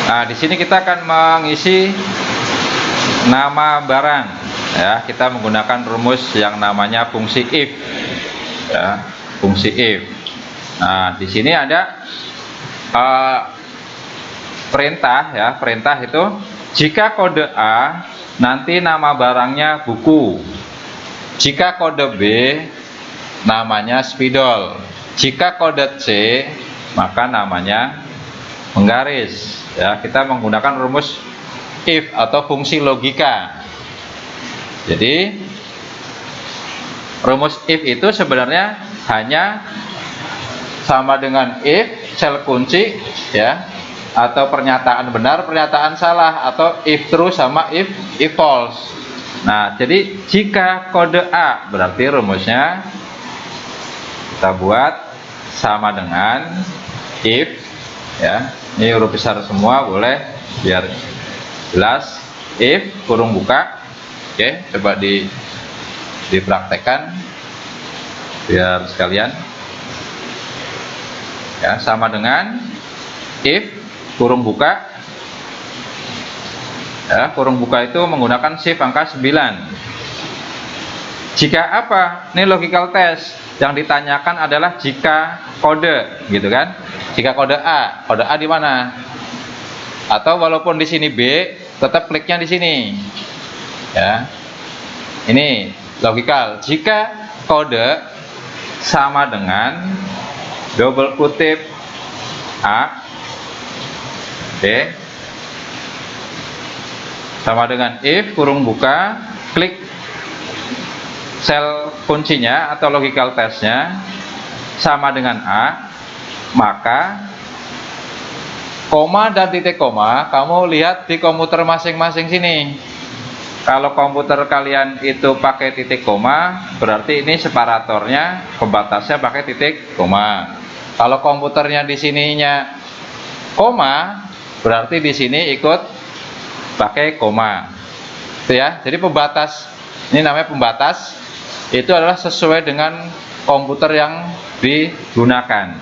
Nah, di sini kita akan mengisi nama barang. Ya, kita menggunakan rumus yang namanya fungsi if. Ya, fungsi if. Nah, di sini ada perintah ya, perintah itu jika kode A nanti nama barangnya buku. Jika kode B namanya spidol. Jika kode C maka namanya penggaris. Ya, kita menggunakan rumus if atau fungsi logika. Jadi rumus if itu sebenarnya hanya sama dengan if sel kunci ya, atau pernyataan benar, pernyataan salah, atau if true sama if false. Nah, jadi jika kode A berarti rumusnya kita buat sama dengan if ya. Ini huruf besar semua boleh biar jelas. If kurung buka. Oke, coba dipraktekkan biar sekalian. Ya, sama dengan if kurung buka. Ya, kurung buka itu menggunakan shift angka 9. Jika apa? Ini logical test. Yang ditanyakan adalah jika kode, gitu kan? Jika kode A di mana? Atau walaupun di sini B, tetap kliknya di sini. Ya. Ini logical. Jika kode sama dengan double kutip A, B, sama dengan if kurung buka, klik sel kuncinya atau logical testnya sama dengan A, maka koma dan titik koma kamu lihat di komputer masing-masing sini. Kalau komputer kalian itu pakai titik koma, berarti ini separatornya, pembatasnya pakai titik koma. Kalau komputernya di sininya koma, berarti di sini ikut pakai koma. Itu ya. Jadi pembatas, ini namanya pembatas, itu adalah sesuai dengan komputer yang digunakan.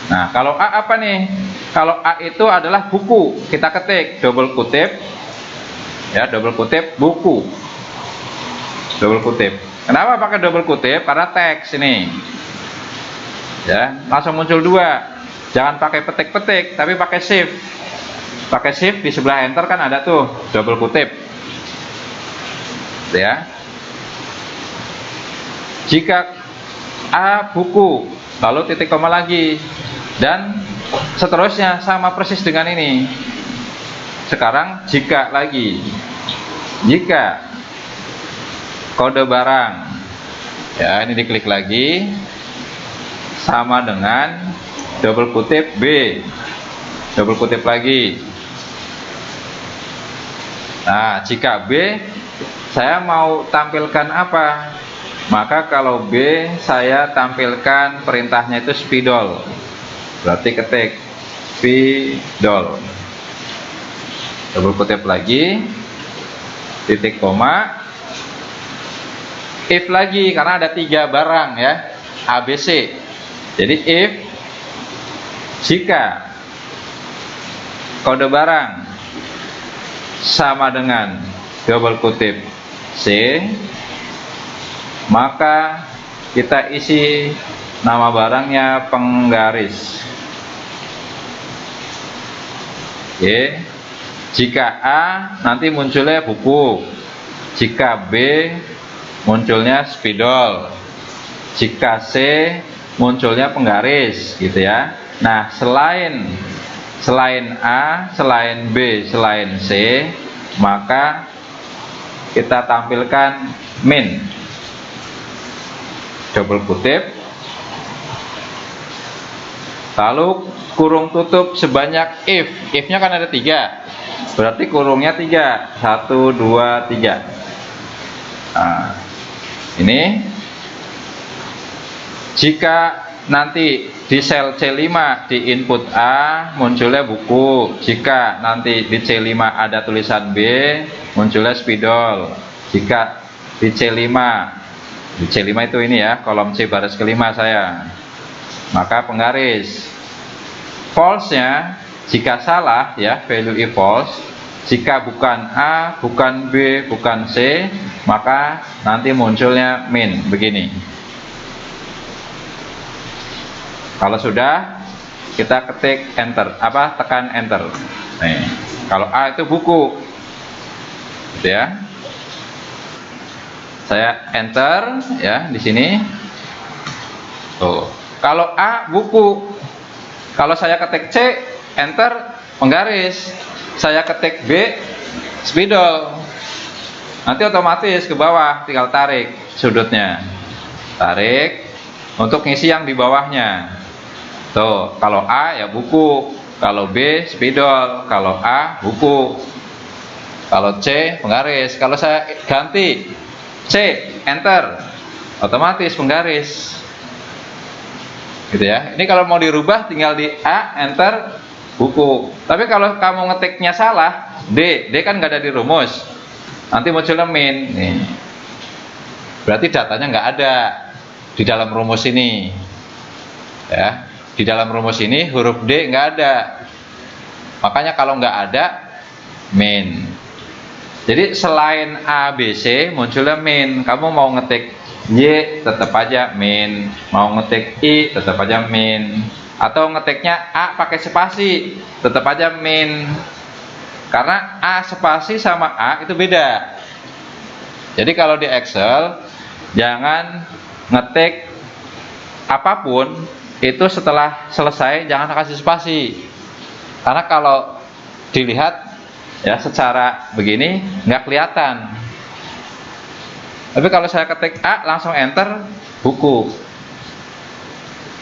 Nah, kalau A apa nih? Kalau A itu adalah buku, kita ketik double kutip, ya, double kutip buku, double kutip. Kenapa pakai double kutip? Karena teks ini, ya, langsung muncul dua. Jangan pakai petik-petik, tapi pakai shift. Pakai shift di sebelah enter kan ada tuh double kutip, ya. Jika A buku, lalu titik koma lagi, dan seterusnya sama persis dengan ini. Sekarang jika lagi, jika kode barang, ya, ini diklik lagi, sama dengan double kutip B, double kutip lagi. Nah, jika B saya mau tampilkan apa? Maka kalau B saya tampilkan perintahnya itu spidol. Berarti ketik spidol. Double kutip lagi, titik koma, if lagi karena ada 3 barang ya, ABC. Jadi if jika kode barang sama dengan double kutip C, maka kita isi nama barangnya penggaris. Oke. Jika A nanti munculnya buku, jika B munculnya spidol, jika C munculnya penggaris, gitu ya. Nah, selain A, selain B, selain C, maka kita tampilkan min, double kutip, lalu kurung tutup sebanyak if-nya kan ada 3, berarti kurungnya 3, 1, 2, 3. Nah, ini jika nanti di sel C5 di input A munculnya buku, jika nanti di C5 ada tulisan B munculnya spidol, jika di C5 itu ini ya, kolom C baris kelima saya, maka penggaris. False-nya Jika salah ya, value if false, jika bukan A, bukan B, bukan C, maka nanti munculnya min begini. Kalau sudah, kita ketik enter, tekan enter. Nih, kalau A itu buku, gitu ya. Saya enter ya di sini. Tuh, kalau A buku, kalau saya ketik C, enter penggaris, saya ketik B, spidol, nanti otomatis ke bawah, tinggal tarik sudutnya, tarik untuk ngisi yang di bawahnya. Tuh, kalau A ya buku, kalau B spidol, kalau A buku, kalau C penggaris. Kalau saya ganti C, enter, otomatis penggaris, gitu ya. Ini kalau mau dirubah tinggal di A, enter, buku. Tapi kalau kamu ngetiknya salah, D kan nggak ada di rumus, nanti munculnya min. Nih, berarti datanya nggak ada di dalam rumus ini, ya. Di dalam rumus ini huruf D nggak ada, makanya kalau nggak ada, min. Jadi selain A, B, C munculnya min. Kamu mau ngetik Y tetap aja min, mau ngetik I tetap aja min, atau ngetiknya A pakai spasi tetap aja min. Karena A spasi sama A itu beda. Jadi kalau di Excel jangan ngetik apapun itu setelah selesai jangan kasih spasi. Karena kalau dilihat ya secara begini nggak kelihatan. Tapi kalau saya ketik A langsung enter, buku.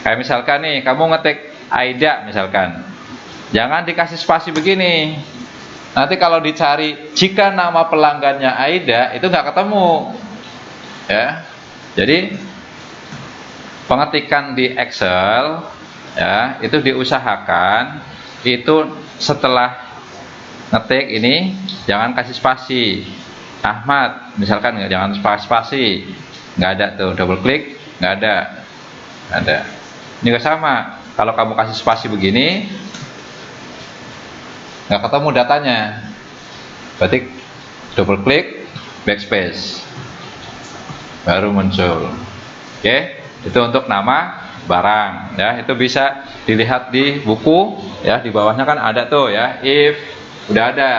Kayak misalkan nih, kamu ngetik Aida misalkan, jangan dikasih spasi begini. Nanti kalau dicari jika nama pelanggannya Aida itu nggak ketemu, ya. Jadi pengetikan di Excel ya itu diusahakan itu setelah ngetik ini jangan kasih spasi. Ahmad misalkan, jangan spasi, nggak ada tuh, double klik nggak ada. Ini juga sama, kalau kamu kasih spasi begini nggak ketemu datanya, berarti double klik backspace baru muncul. Oke, itu untuk nama barang ya, itu bisa dilihat di buku ya, di bawahnya kan ada tuh ya, if udah ada.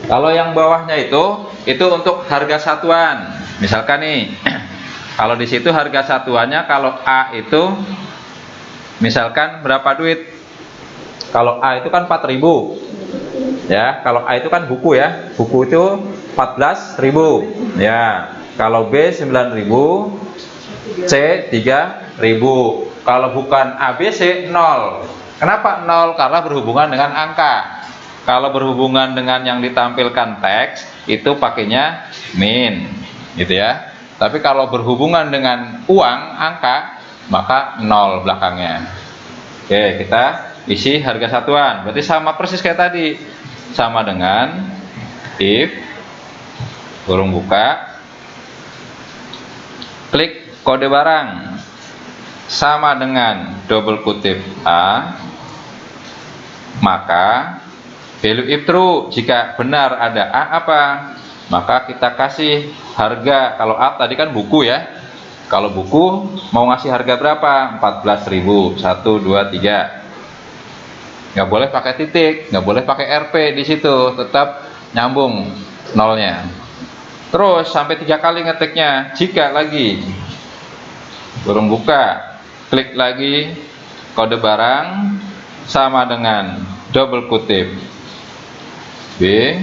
Kalau yang bawahnya itu untuk harga satuan. Misalkan nih, kalau di situ harga satuannya kalau A itu misalkan berapa duit? Kalau A itu kan 4.000. Ya, kalau A itu kan buku ya. Buku itu 14.000. Ya. Kalau B 9.000, C 3.000. Kalau bukan ABC 0. Kenapa 0? Karena berhubungan dengan angka. Kalau berhubungan dengan yang ditampilkan teks itu pakainya min, gitu ya. Tapi kalau berhubungan dengan uang, angka, maka 0 belakangnya. Oke, kita isi harga satuan. Berarti sama persis kayak tadi. Sama dengan if kurung buka, klik kode barang sama dengan double kutip A, maka value if true, jika benar ada A apa, maka kita kasih harga. Kalau A tadi kan buku ya, kalau buku mau ngasih harga berapa? 14.000, 1, 2, 3. Nggak boleh pakai titik, nggak boleh pakai RP di situ, tetap nyambung nolnya. Terus sampai 3 kali ngetiknya. Jika lagi kurung buka, klik lagi kode barang sama dengan double kutip B,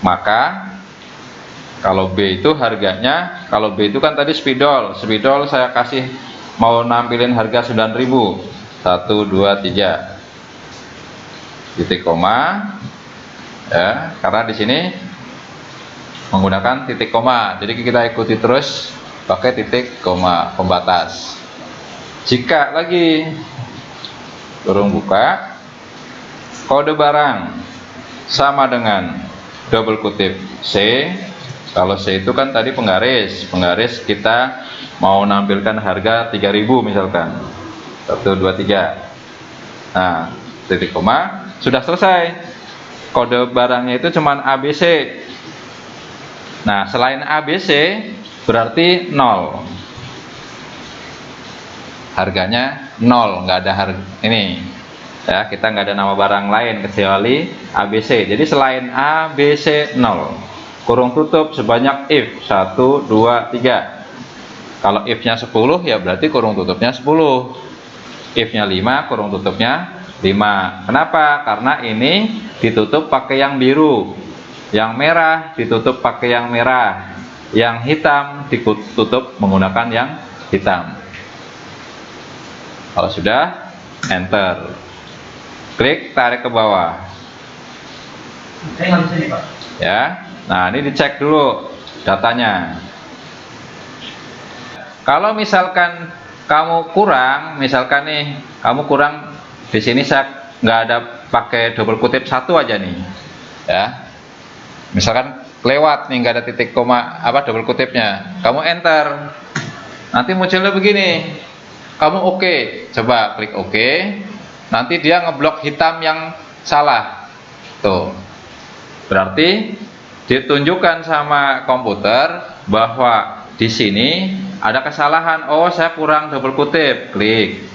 maka kalau B itu harganya, kalau B itu kan tadi spidol saya kasih mau nampilin harga 9.000, 1, 2, 3 titik koma ya, karena di sini menggunakan titik koma, jadi kita ikuti terus pakai titik koma pembatas. Jika lagi kurung buka, kode barang sama dengan double kutip C. Kalau C itu kan tadi penggaris kita mau nampilkan harga 3.000 misalkan. 1, 2, 3. Nah, titik koma, sudah selesai. Kode barangnya itu cuman ABC. Nah, selain ABC berarti 0. Harganya 0, nggak ada harga ini. Ya, kita nggak ada nama barang lain kecuali ABC. Jadi selain ABC 0. Kurung tutup sebanyak if 1, 2, 3. Kalau if-nya 10 ya berarti kurung tutupnya 10. If-nya 5, kurung tutupnya 5. Kenapa? Karena ini ditutup pakai yang biru, yang merah ditutup pakai yang merah, yang hitam ditutup menggunakan yang hitam. Kalau sudah, enter. Klik, tarik ke bawah. Saya nggak bisa nih, Pak. Ya. Nah, ini dicek dulu datanya. Kalau misalkan kamu kurang, misalkan nih, kamu kurang di sini saya nggak ada pakai double kutip 1 aja nih. Ya. Misalkan lewat nih, nggak ada titik koma double kutipnya. Kamu enter. Nanti munculnya begini. Kamu oke, coba klik oke. Nanti dia ngeblok hitam yang salah. Tuh. Berarti ditunjukkan sama komputer bahwa di sini ada kesalahan. Oh, saya kurang double kutip. Klik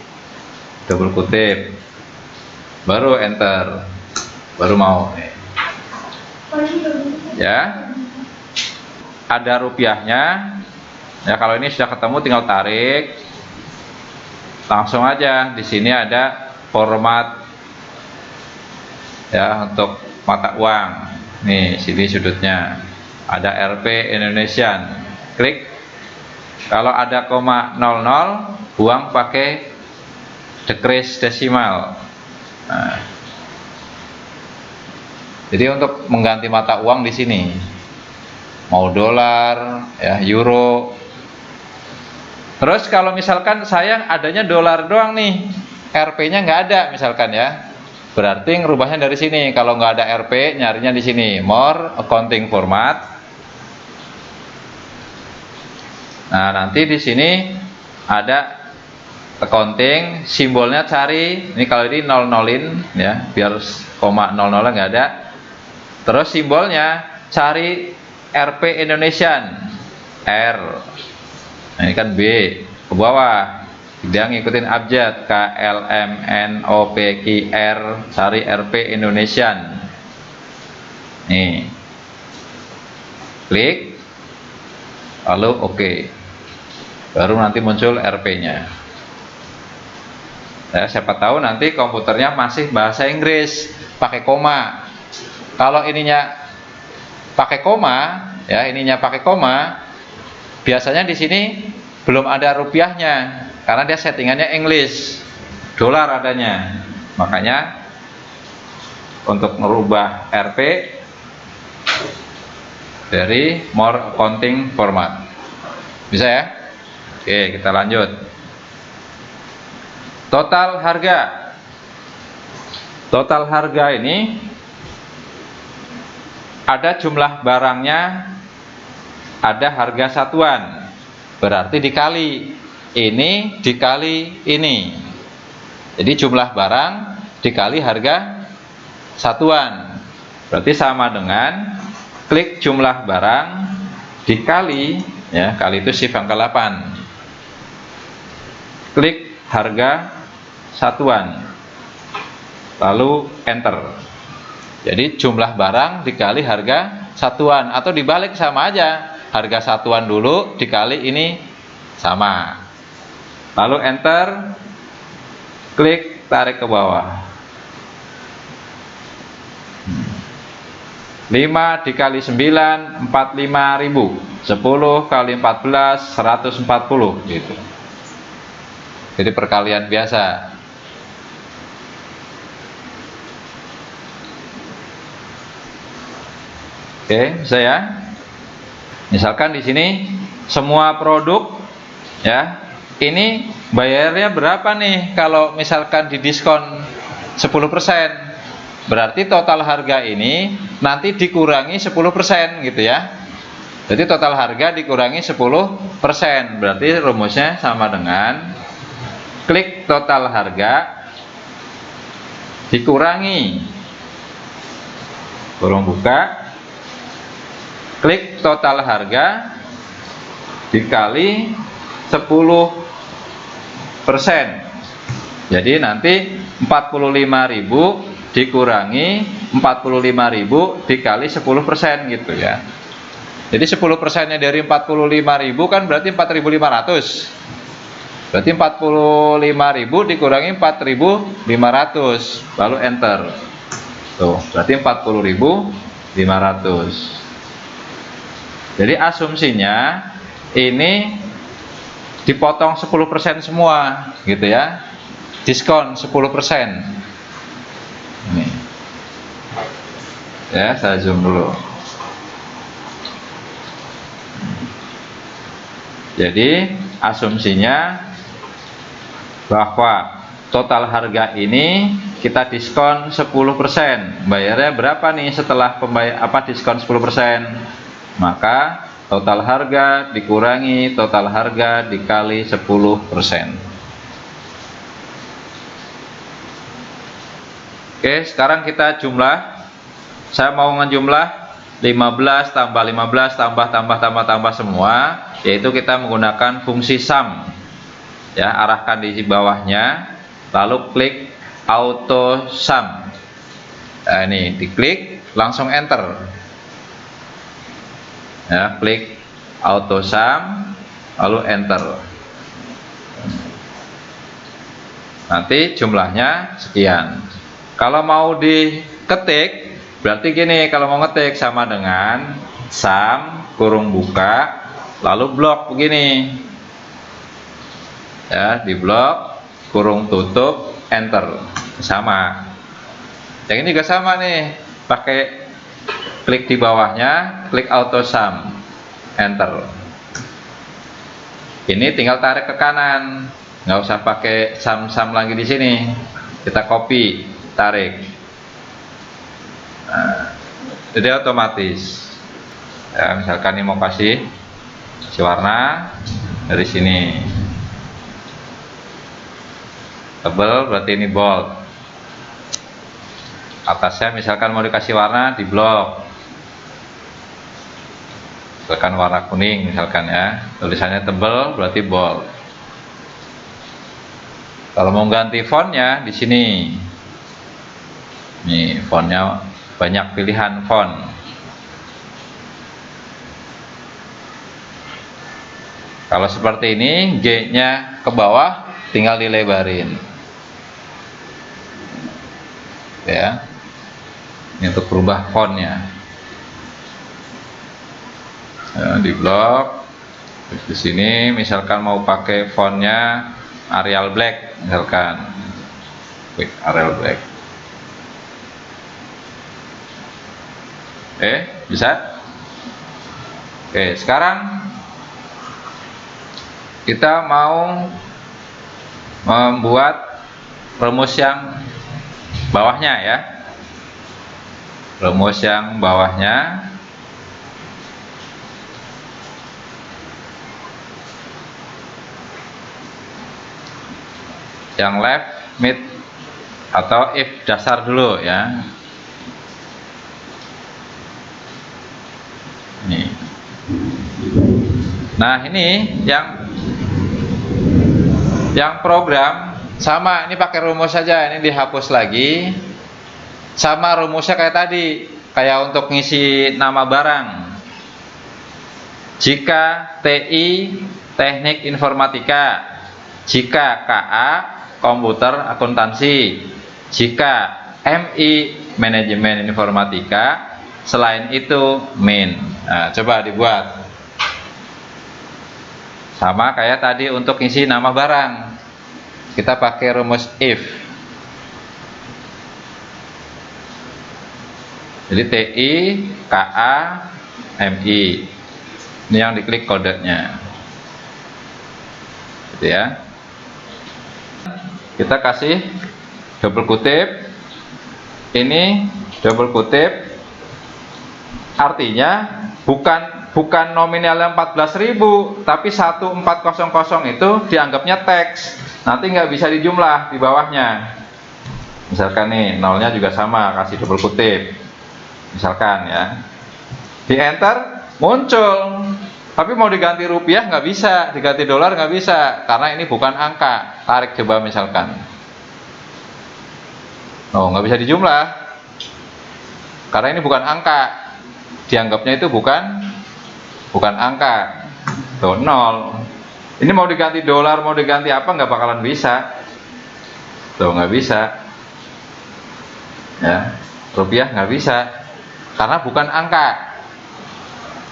double kutip. Baru enter. Baru mau. Ya. Ada rupiahnya. Ya, kalau ini sudah ketemu tinggal tarik. Langsung aja di sini ada format ya untuk mata uang. Nih, sini sudutnya ada Rp Indonesian. Klik. Kalau ada koma 00, buang pakai decrease desimal. Nah, jadi untuk mengganti mata uang di sini, mau dolar, ya euro. Terus kalau misalkan saya adanya dolar doang nih, Rp-nya nggak ada misalkan ya, berarti ngerubahnya dari sini. Kalau nggak ada Rp, nyarinya di sini, more accounting format. Nah, nanti di sini ada accounting, simbolnya cari. Ini kalau ini 00-in ya, biar koma 00 nggak ada. Terus simbolnya cari Rp Indonesian, R. Nah, ini kan B ke bawah. Dia ngikutin abjad KLMNOPQR, cari Rp Indonesian. Nih. Klik. Lalu oke. Baru nanti muncul Rp-nya. Ya, siapa tahu nanti komputernya masih bahasa Inggris, pakai koma. Kalau ininya pakai koma, ya ininya pakai koma, biasanya di sini belum ada rupiahnya, karena dia settingannya English, dolar adanya. Makanya untuk merubah Rp dari more accounting format. Bisa ya? Oke, kita lanjut. Total harga. Total harga ini ada jumlah barangnya, ada harga satuan, berarti dikali ini dikali ini. Jadi jumlah barang dikali harga satuan, berarti sama dengan klik jumlah barang dikali, ya kali itu shift angka 8, klik harga satuan, lalu enter. Jadi jumlah barang dikali harga satuan, atau dibalik sama aja, harga satuan dulu dikali ini sama, lalu enter, klik tarik ke bawah. 5 dikali 9 45.000, 10 kali 14 140 gitu. Jadi perkalian biasa. Oke, bisa ya. Misalkan di sini semua produk ya, ini bayarnya berapa nih kalau misalkan didiskon 10%? Berarti total harga ini nanti dikurangi 10% gitu ya. Jadi total harga dikurangi 10%. Berarti rumusnya sama dengan klik total harga dikurangi kurung buka klik total harga dikali 10%. Jadi nanti 45.000 dikurangi 45.000 dikali 10% gitu ya. Jadi 10%-nya dari 45.000 kan berarti 4.500. Berarti 45.000 dikurangi 4.500, lalu enter. Tuh, berarti 40.500. Jadi asumsinya ini dipotong 10% semua gitu ya. Diskon 10%. Ini. Ya, saya zoom dulu. Jadi asumsinya bahwa total harga ini kita diskon 10%. Bayarnya berapa nih setelah diskon 10%? Maka total harga dikurangi total harga dikali 10%. Oke, sekarang kita jumlah. Saya mau ngejumlah 15 tambah 15 tambah semua, yaitu kita menggunakan fungsi sum. Ya, arahkan di bawahnya, lalu klik auto sum. Nah, ini diklik, langsung enter. Ya, klik auto sum, lalu enter. Nanti jumlahnya sekian. Kalau mau diketik, berarti gini, kalau mau ngetik sama dengan sum kurung buka lalu blok begini. Ya, di blok kurung tutup enter. Sama. Yang ini juga sama nih, pakai klik di bawahnya, klik auto sum, enter. Ini tinggal tarik ke kanan, nggak usah pakai sum lagi di sini. Kita copy, tarik. Nah, jadi otomatis. Ya, misalkan ini mau kasih warna dari sini. Tebal berarti ini bold. Atasnya misalkan mau dikasih warna di blok. Misalkan warna kuning misalkan ya. Tulisannya tebal berarti bold. Kalau mau ganti fontnya di sini. Nih, fontnya banyak pilihan font. Kalau seperti ini, G-nya ke bawah tinggal dilebarin. Ya. Ini untuk berubah fontnya. Ya, di blok. Di sini misalkan mau pakai fontnya Arial Black misalkan. Klik Arial Black. Oke, bisa? Oke, sekarang kita mau membuat rumus yang bawahnya ya. Rumus yang bawahnya yang left, mid, atau if dasar dulu ya. Ini. Nah, ini yang program sama, ini pakai rumus saja, ini dihapus lagi. Sama rumusnya kayak tadi, kayak untuk ngisi nama barang. Jika TI Teknik Informatika, jika KA Komputer Akuntansi, jika MI Manajemen Informatika, selain itu min. Nah, coba dibuat sama kayak tadi untuk isi nama barang. Kita pakai rumus if. Jadi TI, KA, MI. Ini yang diklik kodenya. Gitu ya. Kita kasih double kutip. Ini double kutip. Artinya bukan bukan nominalnya 14.000, tapi 1400 itu dianggapnya teks. Nanti nggak bisa dijumlah di bawahnya. Misalkan nih, nolnya juga sama, kasih double kutip. Misalkan ya, di enter muncul, tapi mau diganti rupiah nggak bisa, diganti dolar nggak bisa, karena ini bukan angka. Tarik coba misalkan. Oh, nggak bisa dijumlah, karena ini bukan angka. Dianggapnya itu bukan angka. Tuh, nol. Ini mau diganti dolar, mau diganti apa, nggak bakalan bisa. Tuh, nggak bisa. Ya, rupiah nggak bisa, karena bukan angka.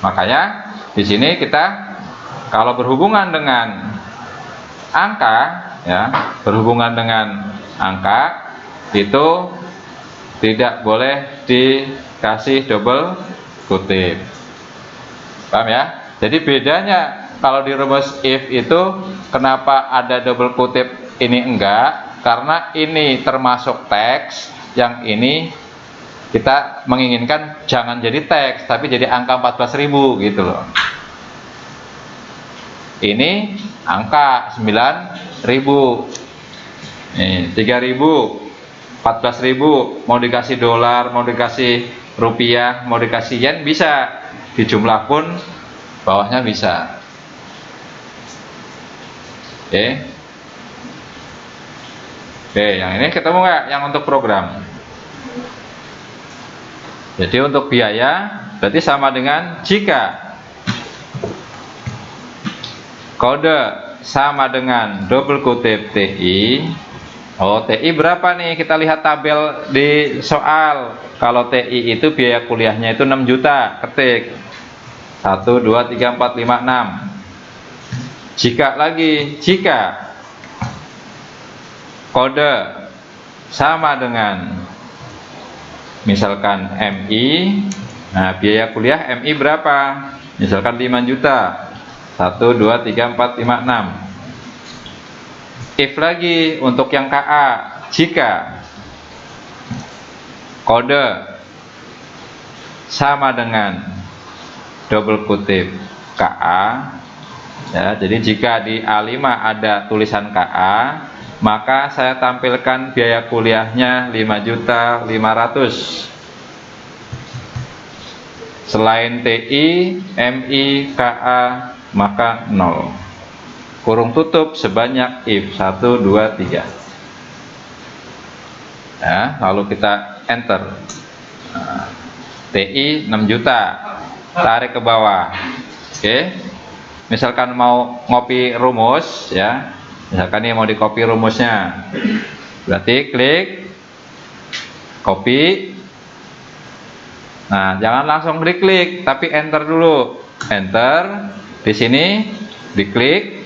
Makanya di sini kita kalau berhubungan dengan angka, ya, berhubungan dengan angka itu tidak boleh dikasih double kutip. Paham ya? Jadi bedanya kalau di rumus if itu kenapa ada double kutip, ini enggak, karena ini termasuk teks, yang ini kita menginginkan jangan jadi teks tapi jadi angka 14.000 gitu loh. Ini angka 9.000. Nih, 3.000, 14.000, mau dikasih dolar, mau dikasih rupiah, mau dikasih yen bisa, dijumlah pun bawahnya bisa. Oke, yang ini ketemu nggak? Yang untuk program. Jadi untuk biaya berarti sama dengan jika kode sama dengan double kutip TI. Oh, TI berapa nih? Kita lihat tabel di soal. Kalau TI itu biaya kuliahnya itu 6 juta, ketik 1, 2, 3, 4, 5, 6. Jika kode sama dengan misalkan MI, nah biaya kuliah MI berapa? Misalkan 5 juta. 1, 2, 3, 4, 5, 6. If lagi untuk yang KA, jika kode sama dengan double kutip KA, ya, jadi jika di A5 ada tulisan KA, maka saya tampilkan biaya kuliahnya 5.500.000. Selain TI, MI, KA, maka 0. Kurung tutup sebanyak if 1, 2, 3. Ya, lalu kita enter. Nah, TI 6 juta, tarik ke bawah. Oke. Misalkan mau ngopi rumus, ya. Misalkan ini mau di copy rumusnya. Berarti klik copy. Nah, jangan langsung diklik, tapi enter dulu. Enter. Di sini diklik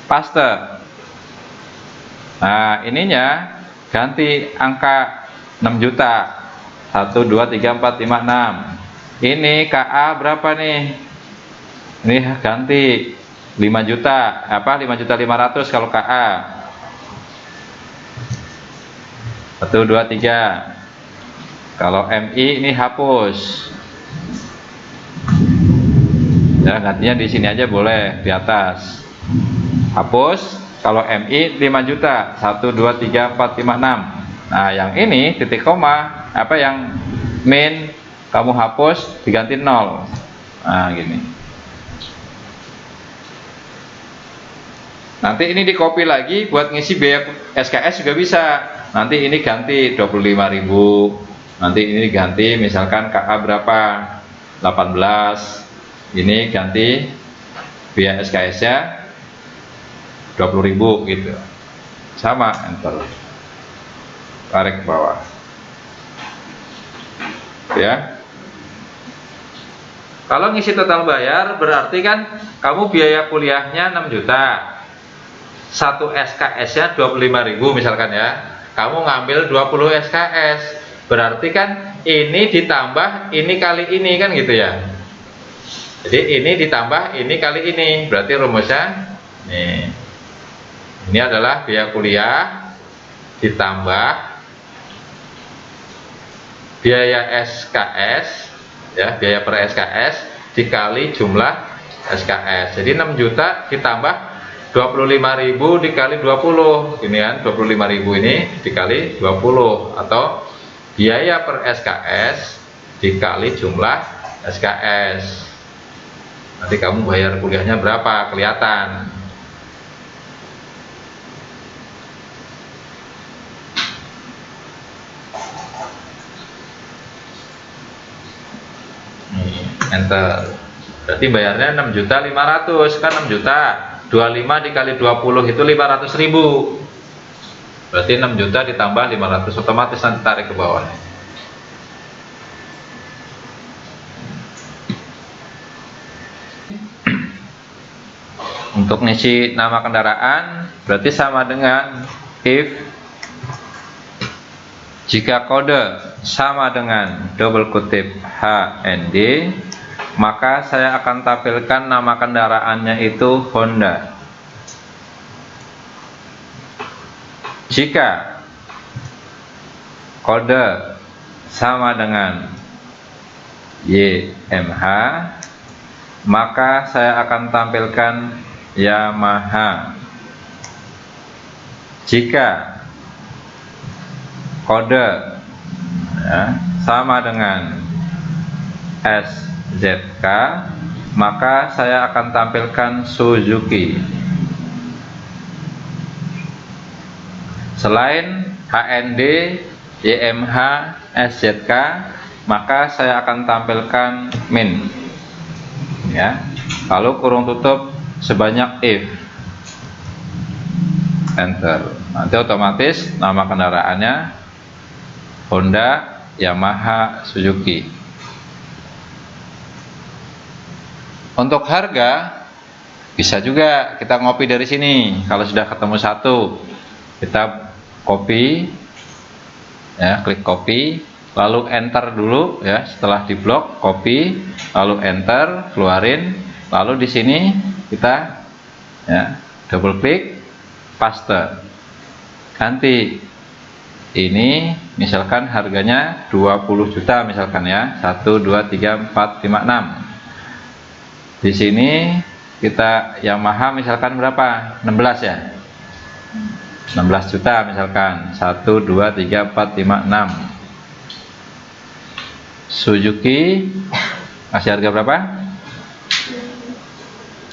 paste. Nah, ininya ganti angka 6 juta. 1, 2, 3, 4, 5, 6. Ini KA berapa nih? Ini ganti 5 juta, 5.500.000 kalau KA. 1, 2, 3. Kalau MI ini hapus. Ya, gantinya di sini aja boleh, di atas. Hapus. Kalau MI 5 juta. 1, 2, 3, 4, 5, 6. Nah, yang ini titik koma, yang min kamu hapus diganti 0. Nah, gini. Nanti ini di copy lagi buat ngisi biaya SKS juga bisa. Nanti ini ganti 25.000. Nanti ini ganti misalkan KA berapa? 18. Ini ganti biaya SKS-nya 20.000 gitu. Sama, enter. Tarik ke bawah. Ya. Kalau ngisi total bayar berarti kan kamu biaya kuliahnya 6 juta. 1 SKS-nya 25.000 misalkan ya. Kamu ngambil 20 SKS. Berarti kan ini ditambah ini kali ini kan gitu ya. Jadi ini ditambah ini kali ini. Berarti rumusnya nih. Ini adalah biaya kuliah ditambah biaya SKS, ya, biaya per SKS dikali jumlah SKS. Jadi 6 juta ditambah 25.000 dikali 20, ini kan 25.000 ini dikali 20, atau biaya per SKS dikali jumlah SKS. Nanti kamu bayar kuliahnya berapa, kelihatan. Enter. Berarti bayarnya 6.500.000 kan 6 juta. 25 dikali 20 itu 500.000. Berarti 6 juta ditambah 500, otomatis nanti tarik ke bawah. Untuk ngisi nama kendaraan berarti sama dengan if jika kode sama dengan double kutip HND, maka saya akan tampilkan nama kendaraannya itu Honda. Jika kode sama dengan YMH, maka saya akan tampilkan Yamaha. Jika kode sama dengan SZK, maka saya akan tampilkan Suzuki. Selain HND, YMH, SZK, maka saya akan tampilkan min. Ya, lalu kurung tutup sebanyak if. Enter. Nanti otomatis nama kendaraannya Honda, Yamaha, Suzuki. Untuk harga bisa juga kita ngopi dari sini. Kalau sudah ketemu satu, kita copy, ya, klik copy, lalu enter dulu, ya. Setelah diblok, copy, lalu enter, keluarin, lalu di sini kita, ya, double klik, paste. Nanti ini misalkan harganya 20 juta misalkan, ya, 1 2 3 4 5 6. Di sini kita Yamaha misalkan berapa? 16, ya. 16 juta misalkan. 1 2 3 4 5 6. Suzuki kasih harga berapa?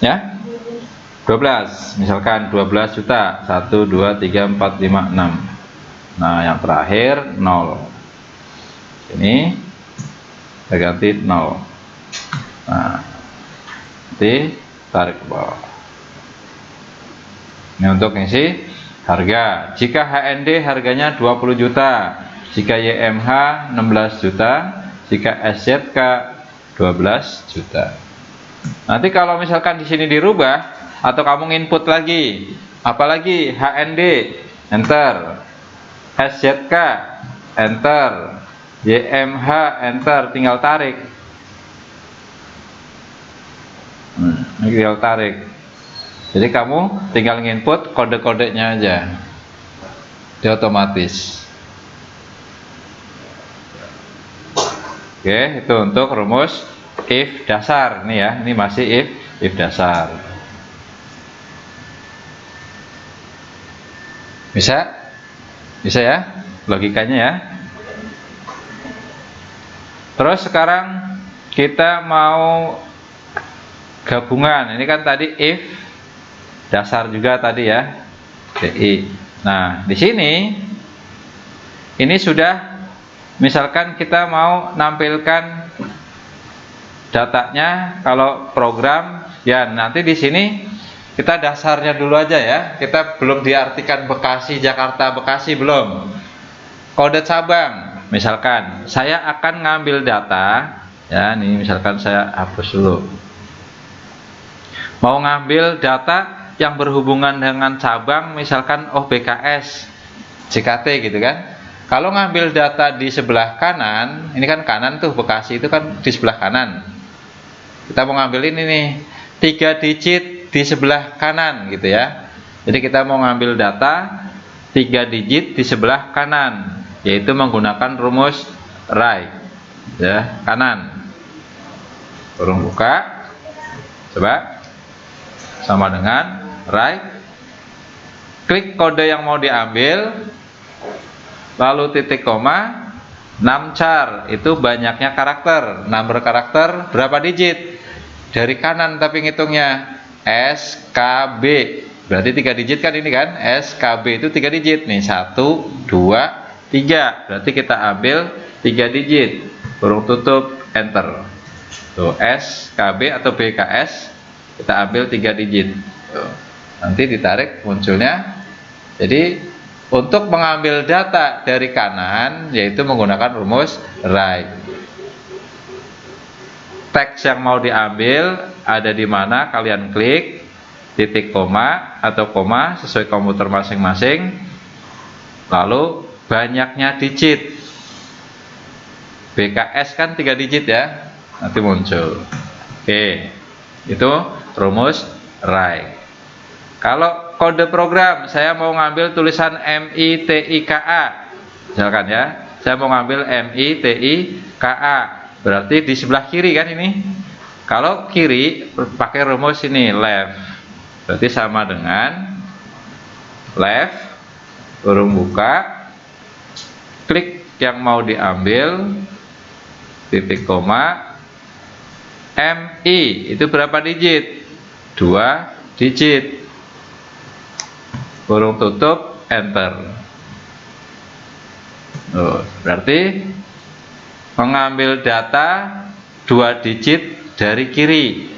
Ya? 12 misalkan, 12 juta. 1 2 3 4 5 6. Nah, yang terakhir 0. Ini saya ganti 0. Nah, nanti tarik ke bawah. Ini untuk ngisi harga. Jika HND harganya 20 juta, jika YMH 16 juta, jika SZK 12 juta. Nanti kalau misalkan di sini dirubah atau kamu input lagi, apalagi HND, enter, SZK, enter, YMH, enter, tinggal tarik. Tinggal tarik. Jadi kamu tinggal nginput kode-kodenya aja, dia otomatis. Oke, itu untuk rumus if dasar. Ini, ya, ini masih if dasar. Bisa ya logikanya, ya. Terus sekarang kita mau gabungan. Ini kan tadi if dasar juga tadi, ya, DI. Nah, di sini ini sudah, misalkan kita mau nampilkan datanya kalau program, ya, nanti di sini kita dasarnya dulu aja, ya. Kita belum diartikan Bekasi, Jakarta, Bekasi belum. Kode cabang, misalkan saya akan ngambil data, ya, ini misalkan saya hapus dulu. Mau ngambil data yang berhubungan dengan cabang, misalkan BKS, JKT gitu kan. Kalau ngambil data di sebelah kanan, ini kan kanan tuh, Bekasi itu kan di sebelah kanan. Kita mau ngambil ini nih, 3 digit di sebelah kanan gitu, ya. Jadi kita mau ngambil data 3 digit di sebelah kanan, yaitu menggunakan rumus right, ya, kanan. kurung buka, coba sama dengan right, klik kode yang mau diambil, lalu titik koma, numchar itu banyaknya karakter, number karakter berapa digit, dari kanan tapi ngitungnya SKB, berarti 3 digit kan ini kan, SKB itu 3 digit nih, 1, 2, 3, berarti kita ambil 3 digit, kurung tutup, enter. Tuh, SKB atau BKS kita ambil 3 digit. Tuh, nanti ditarik munculnya. Jadi untuk mengambil data dari kanan yaitu menggunakan rumus right. Teks yang mau diambil ada di mana, kalian klik titik koma atau koma sesuai komputer masing-masing, lalu banyaknya digit. BKS kan 3 digit ya, nanti muncul. Oke, itu rumus right. Kalau kode program, saya mau ngambil tulisan MITIKA, misalkan ya, saya mau ngambil MITIKA, berarti di sebelah kiri kan ini. Kalau kiri pakai rumus ini left, berarti sama dengan left, kurung buka, klik yang mau diambil, titik koma, MI itu berapa digit? 2 digit, kurung tutup, enter. Berarti mengambil data 2 digit dari kiri.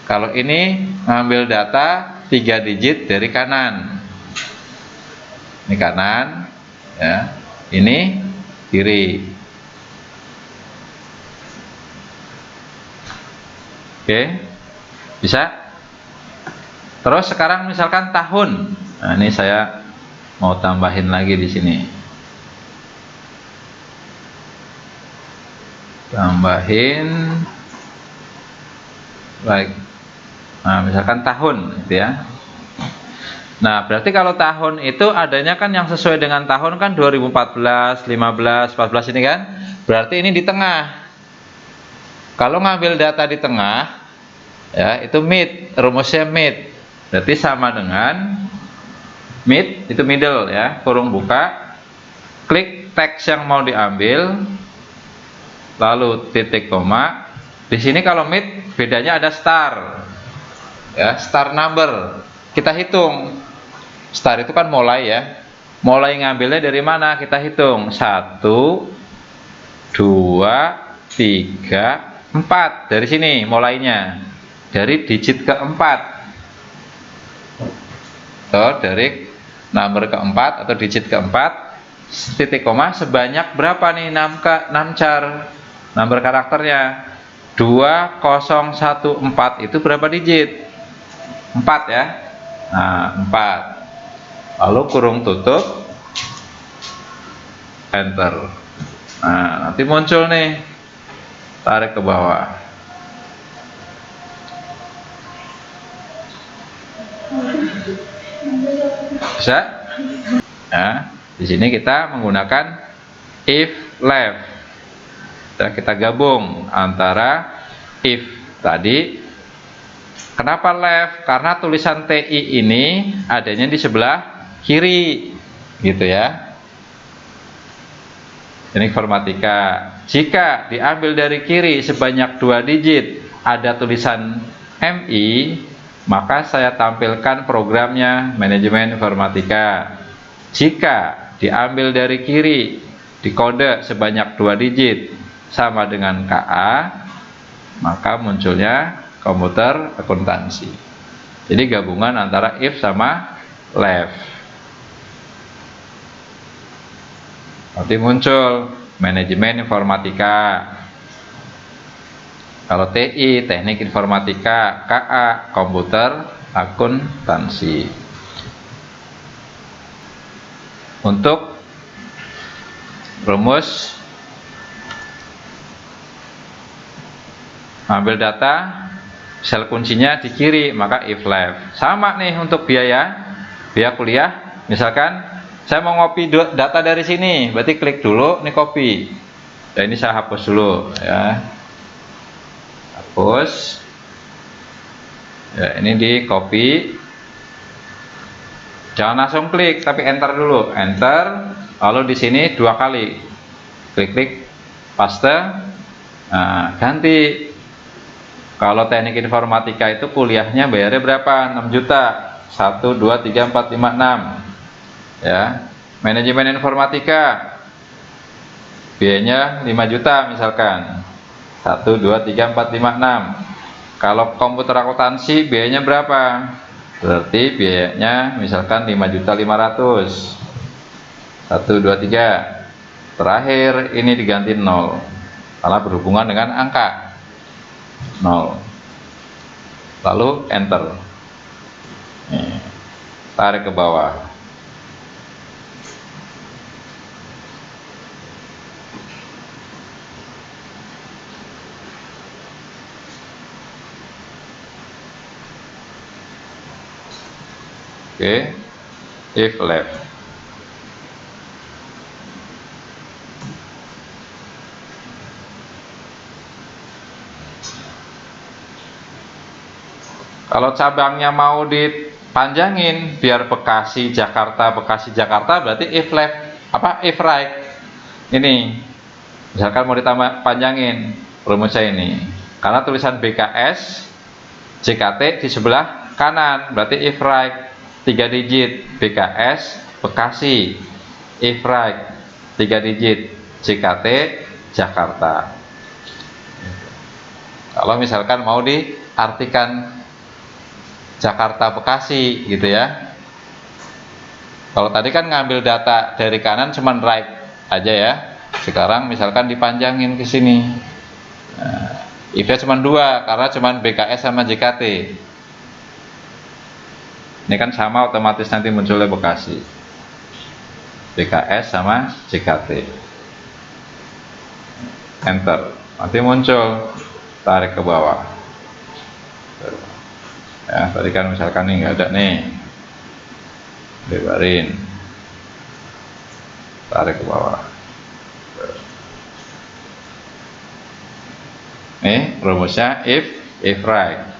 Kalau ini mengambil data 3 digit dari kanan. Ini kanan ya, ini kiri. Oke, bisa. Terus sekarang misalkan tahun. Nah, ini saya mau tambahin lagi di sini. Tambahin baik. Nah, misalkan tahun gitu ya. Nah, berarti kalau tahun itu adanya kan yang sesuai dengan tahun kan 2014, 15, 14 ini kan. Berarti ini di tengah. Kalau ngambil data di tengah, ya itu mid, rumusnya mid. Berarti sama dengan mid itu middle ya, kurung buka, klik teks yang mau diambil, lalu titik koma. Di sini kalau mid bedanya ada star, ya star number. Kita hitung, star itu kan mulai ya, mulai ngambilnya dari mana? Kita hitung 1, 2, 3, 4 dari sini mulainya, dari digit keempat, atau dari nomor keempat atau digit keempat, titik koma sebanyak berapa nih numchar, nomor karakternya 2014 itu berapa digit? 4 ya. Nah 4, lalu kurung tutup, enter. Nah nanti muncul nih, tarik ke bawah. Bisa? Nah, di sini kita menggunakan if left. Kita gabung antara if tadi. Kenapa left? Karena tulisan TI ini adanya di sebelah kiri, gitu ya. Ini informatika. Jika diambil dari kiri sebanyak 2 digit ada tulisan MI, maka saya tampilkan programnya manajemen informatika. Jika diambil dari kiri dikode sebanyak 2 digit sama dengan KA, maka munculnya komputer akuntansi. Jadi gabungan antara if sama left. Nanti muncul manajemen informatika. Kalau TI, teknik informatika, KA, komputer akuntansi. Untuk rumus ambil data, sel kuncinya di kiri, maka if left. Sama nih untuk biaya kuliah, misalkan saya mau ngopi data dari sini, berarti klik dulu, ini copy. Ya ini saya hapus dulu ya. hapus. Ya, ini di copy. Jangan langsung klik, tapi enter dulu. Enter, lalu di sini 2 kali. Klik paste. Nah, ganti. Kalau teknik informatika itu kuliahnya bayarnya berapa? 6 juta. 1, 2, 3, 4, 5, 6. Ya. Manajemen informatika biayanya 5 juta misalkan. 1, 2, 3, 4, 5, 6. Kalau komputer akuntansi biayanya berapa? Berarti biayanya misalkan 5.500.000. 1, 2, 3. Terakhir ini diganti 0 karena berhubungan dengan angka 0. Lalu enter. Nih, tarik ke bawah. Oke, if left. Kalau cabangnya mau dipanjangin biar Bekasi Jakarta berarti if left if right. Ini misalkan mau ditambah panjangin rumusnya ini. Karena tulisan BKS JKT di sebelah kanan, berarti if right 3 digit BKS Bekasi, if right 3 digit JKT Jakarta. Kalau misalkan mau diartikan Jakarta Bekasi gitu ya. Kalau tadi kan ngambil data dari kanan cuman right aja ya. Sekarang misalkan dipanjangin ke sini. Nah, if-nya cuma 2 karena cuman BKS sama JKT. Ini kan sama, otomatis nanti munculnya Bekasi. BKS sama JKT. Enter. Nanti muncul, tarik ke bawah. Ya, tadi kan misalkan nih nggak ada nih, lebarin, tarik ke bawah. Nih rumusnya if right.